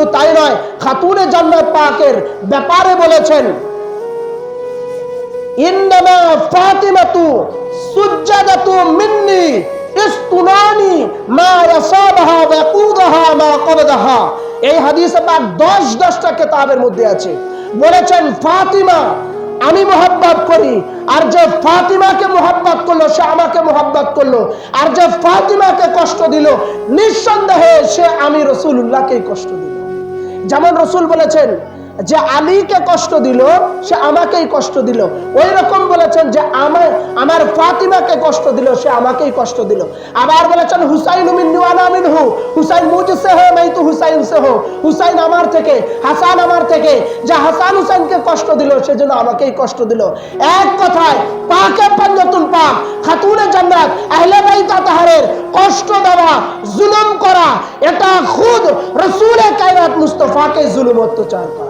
শুধু তাই নয়, খাতুনে জান্নাত পাকের ব্যাপারে বলেছেন, ইন্নামা ফাতিমাতু সুজ্জাদাতু মিন্নি ইস্তুনানি মা ইয়াসাবাহা ওয়া ইয়াকুদাহা মা কবদাহা। এই হাদিসে পাক 10টা কিতাবের মধ্যে আছে। বলেছেন ফাতিমা আমি মোহাব্বত করি, আর যে ফাতিমাকে মোহাব্বত করলো সে আমাকে মোহাব্বত করলো, আর যে ফাতিমাকে কষ্ট দিল নিঃসন্দেহে সে আমি রাসূলুল্লাহকেই কষ্ট দিল। যেমন রাসূল বলেছেন যে আলীকে কষ্ট দিল সে আমাকেই কষ্ট দিল, ওই রকম বলেছেন যে আমার ফাতিমাকে কষ্ট দিল সে আমাকেই কষ্ট দিল। আবার বলেছেন হুসাইন মিন্নি ওয়া আনা মিনহু, হুসাইন মুঝসে হ্যায় मैं तो হুসাইন से हूं, হুসাইন আমার থেকে, হাসান আমার থেকে। যে হাসান হুসাইনকে কষ্ট দিল সেজন্য আমাকেই কষ্ট দিল। এক কথায় পাকে পঞ্জতুল পাক খাতুনে জান্নাত আহলে বাইত তাহারের কষ্ট দেওয়া, জুলুম করা, এটা খুদ রাসূল কায়নাত মুস্তাফাকে জুলুম অত্যাচার করা।